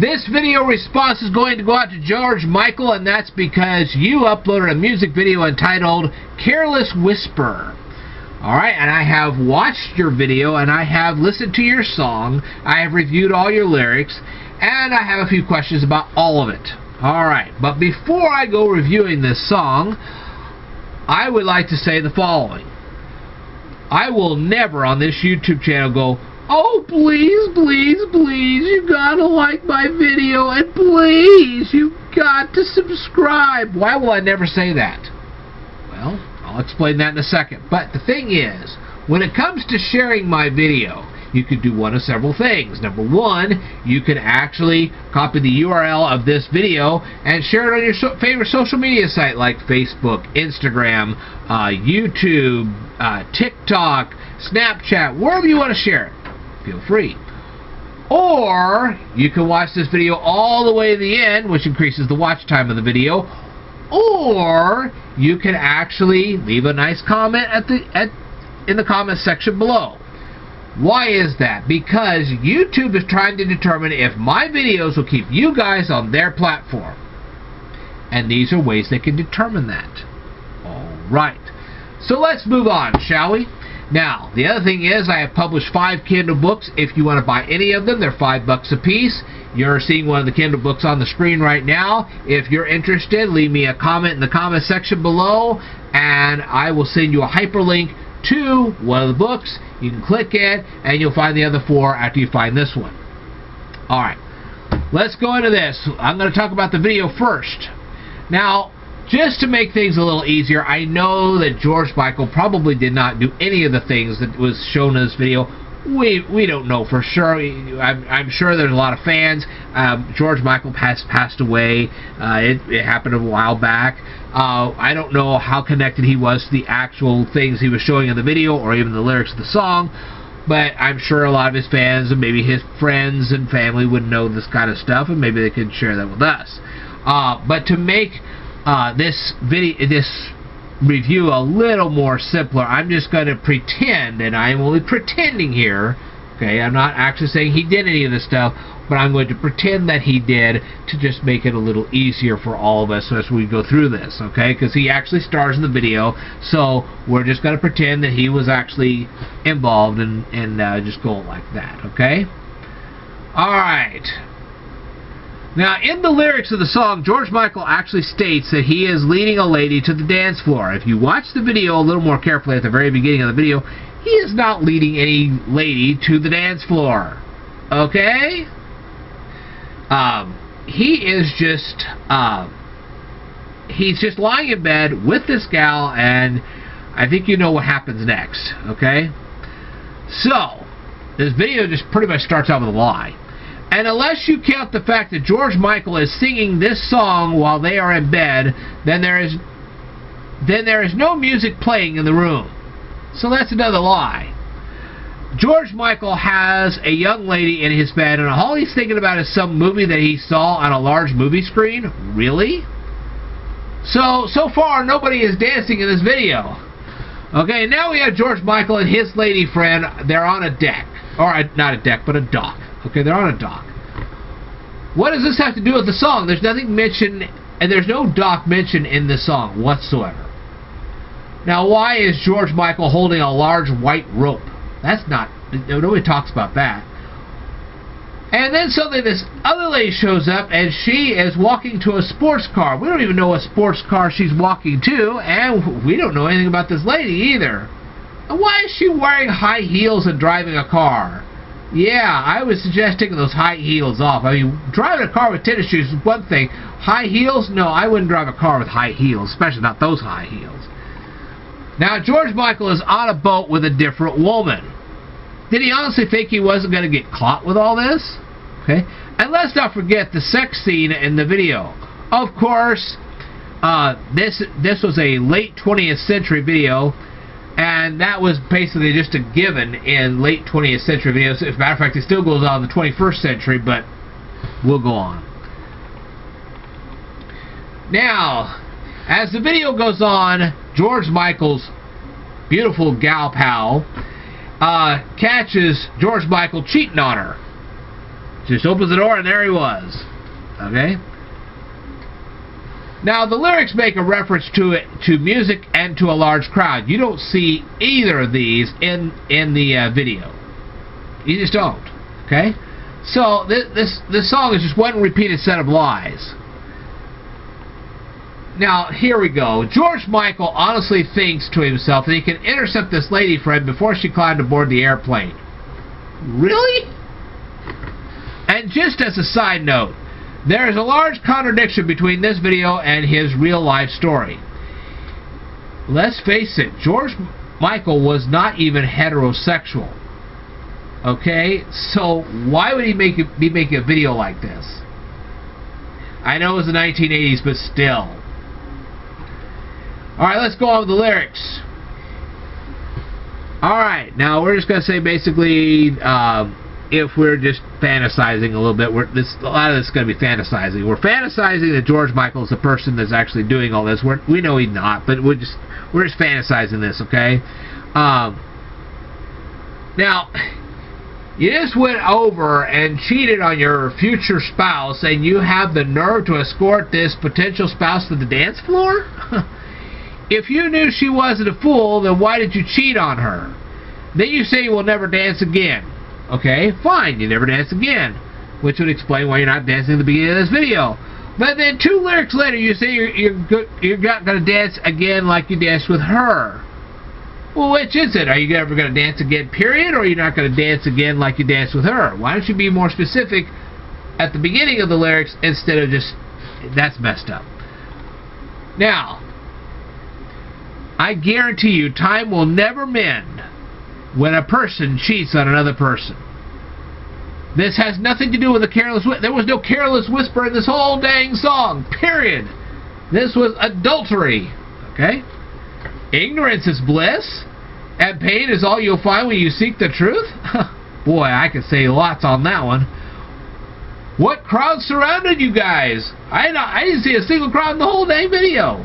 This video response is going to go out to George Michael, and that's because you uploaded a music video entitled Careless Whisper. Alright, and I have watched your video, and I have listened to your song, I have reviewed all your lyrics, and I have a few questions about all of it. Alright, but before I go reviewing this song, I would like to say the following. I will never on this YouTube channel go, "Oh, please, please, please, you gotta like my video, and please, you got to subscribe." Why will I never say that? Well, I'll explain that in a second. But the thing is, when it comes to sharing my video, you could do one of several things. Number one, you can actually copy the URL of this video and share it on your favorite social media site like Facebook, Instagram, YouTube, TikTok, Snapchat, wherever you want to share it. Feel free. Or you can watch this video all the way to the end, which increases the watch time of the video. Or you can actually leave a nice comment in the comment section below. Why is that? Because YouTube is trying to determine if my videos will keep you guys on their platform. And these are ways they can determine that. Alright. So let's move on, shall we? Now, the other thing is I have published 5 Kindle books. If you want to buy any of them, they're $5 a piece. You're seeing one of the Kindle books on the screen right now. If you're interested, leave me a comment in the comment section below, and I will send you a hyperlink to one of the books. You can click it, and you'll find the other 4 after you find this one. Alright, let's go into this. I'm going to talk about the video first. Now, just to make things a little easier, I know that George Michael probably did not do any of the things that was shown in this video. We don't know for sure. I'm sure there's a lot of fans. George Michael passed away. It happened a while back. I don't know how connected he was to the actual things he was showing in the video or even the lyrics of the song, but I'm sure a lot of his fans and maybe his friends and family would know this kind of stuff, and maybe they could share that with us. But to make this review a little more simpler, I'm just going to pretend, and I'm only pretending here, okay, I'm not actually saying he did any of this stuff, but I'm going to pretend that he did to just make it a little easier for all of us as we go through this, okay, because he actually stars in the video, so we're just going to pretend that he was actually involved and just go like that, okay? Alright. Now, in the lyrics of the song, George Michael actually states that he is leading a lady to the dance floor. If you watch the video a little more carefully at the very beginning of the video, he is not leading any lady to the dance floor. Okay? He is just, he's just lying in bed with this gal, and I think you know what happens next. Okay? So, this video just pretty much starts out with a lie. And unless you count the fact that George Michael is singing this song while they are in bed, then there is no music playing in the room. So that's another lie. George Michael has a young lady in his bed, and all he's thinking about is some movie that he saw on a large movie screen? Really? So far, nobody is dancing in this video. Okay, now we have George Michael and his lady friend. They're on a deck. Or not a deck, but a dock. Okay, they're on a dock. What does this have to do with the song? There's nothing mentioned, and there's no dock mentioned in the song whatsoever. Now, why is George Michael holding a large white rope? That's not, nobody talks about that. And then suddenly this other lady shows up, and she is walking to a sports car. We don't even know what sports car she's walking to, and we don't know anything about this lady either. And why is she wearing high heels and driving a car? Yeah, I would suggest taking those high heels off. I mean, driving a car with tennis shoes is one thing. High heels? No, I wouldn't drive a car with high heels, especially not those high heels. Now, George Michael is on a boat with a different woman. Did he honestly think he wasn't going to get caught with all this? Okay. And let's not forget the sex scene in the video. Of course, this was a late 20th century video, and that was basically just a given in late 20th century videos. As a matter of fact, it still goes on in the 21st century, but we'll go on. Now, as the video goes on, George Michael's beautiful gal pal catches George Michael cheating on her. Just opens the door and there he was. Okay? Now, the lyrics make a reference to music and to a large crowd. You don't see either of these in the video. You just don't. Okay? So, this song is just one repeated set of lies. Now, here we go. George Michael honestly thinks to himself that he can intercept this lady friend before she climbed aboard the airplane. Really? And just as a side note, there is a large contradiction between this video and his real-life story. Let's face it, George Michael was not even heterosexual. Okay? So, why would he be making a video like this? I know it was the 1980s, but still. Alright, let's go on with the lyrics. Alright, now we're just going to say basically, if we're just fantasizing a little bit, a lot of this is going to be fantasizing. We're fantasizing that George Michael is the person that's actually doing all this. We know he's not, but we're just fantasizing this, okay? Now, you just went over and cheated on your future spouse, and you have the nerve to escort this potential spouse to the dance floor? If you knew she wasn't a fool, then why did you cheat on her? Then you say you will never dance again. Okay, fine, you never dance again. Which would explain why you're not dancing at the beginning of this video. But then 2 lyrics later, you say you're not going to dance again like you danced with her. Well, which is it? Are you ever going to dance again, period? Or are you not going to dance again like you danced with her? Why don't you be more specific at the beginning of the lyrics instead of just, that's messed up. Now, I guarantee you, time will never mend when a person cheats on another person. This has nothing to do with a careless whisper. There was no careless whisper in this whole dang song, period. This was adultery, okay? Ignorance is bliss, and pain is all you'll find when you seek the truth. Boy, I could say lots on that one. What crowd surrounded you guys? I didn't see a single crowd in the whole dang video.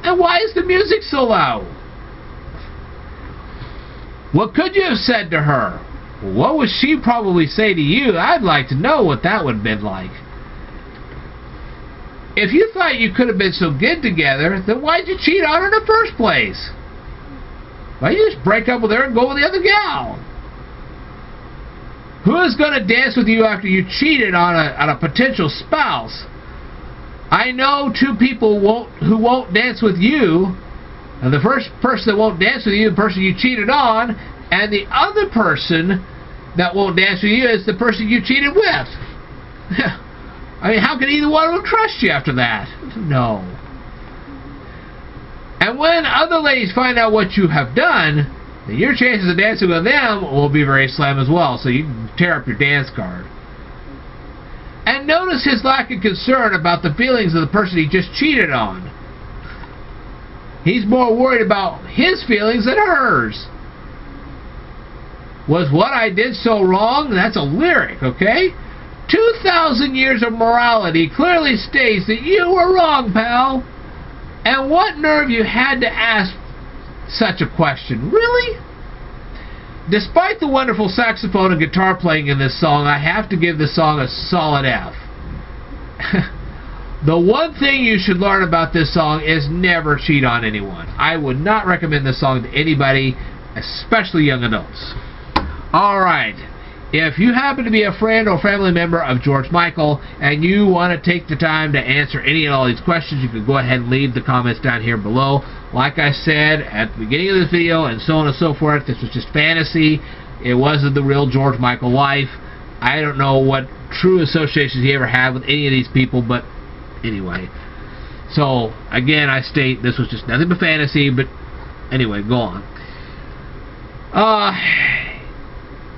And why is the music so loud? What could you have said to her? What would she probably say to you? I'd like to know what that would have been like. If you thought you could have been so good together, then why'd you cheat on her in the first place? Why don't you just break up with her and go with the other gal? Who is going to dance with you after you cheated on a potential spouse? I know 2 people who won't dance with you. And the first person that won't dance with you is the person you cheated on, and the other person that won't dance with you is the person you cheated with. I mean, how can either one of them trust you after that? No. And when other ladies find out what you have done, then your chances of dancing with them will be very slim as well, so you can tear up your dance card. And notice his lack of concern about the feelings of the person he just cheated on. He's more worried about his feelings than hers. Was what I did so wrong? That's a lyric, okay? 2,000 years of morality clearly states that you were wrong, pal. And what nerve you had to ask such a question? Really? Despite the wonderful saxophone and guitar playing in this song, I have to give this song a solid F. The one thing you should learn about this song is never cheat on anyone. I would not recommend this song to anybody, especially young adults. Alright, if you happen to be a friend or family member of George Michael and you want to take the time to answer any and all these questions, you can go ahead and leave the comments down here below. Like I said at the beginning of this video and so on and so forth, this was just fantasy. It wasn't the real George Michael life. I don't know what true associations he ever had with any of these people, but anyway. So, again, I state this was just nothing but fantasy, but anyway, go on.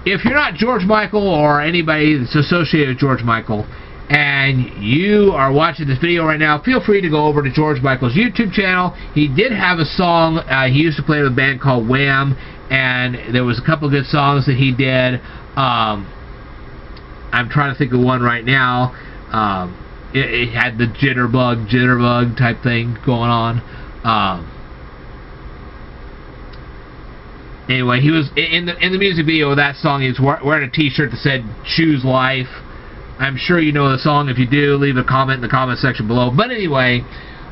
If you're not George Michael or anybody that's associated with George Michael and you are watching this video right now, feel free to go over to George Michael's YouTube channel. He did have a song he used to play with a band called Wham, and there was a couple of good songs that he did. I'm trying to think of one right now. It had the jitterbug type thing going on. Anyway, he was in the music video of that song. He was wearing a T-shirt that said "Choose Life." I'm sure you know the song. If you do, leave a comment in the comment section below. But anyway,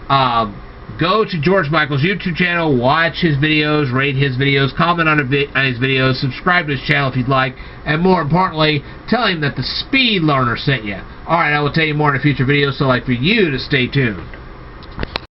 go to George Michael's YouTube channel, watch his videos, rate his videos, comment on his videos, subscribe to his channel if you'd like, and more importantly, tell him that the Speed Learner sent you. Alright, I will tell you more in a future video, so I'd like for you to stay tuned.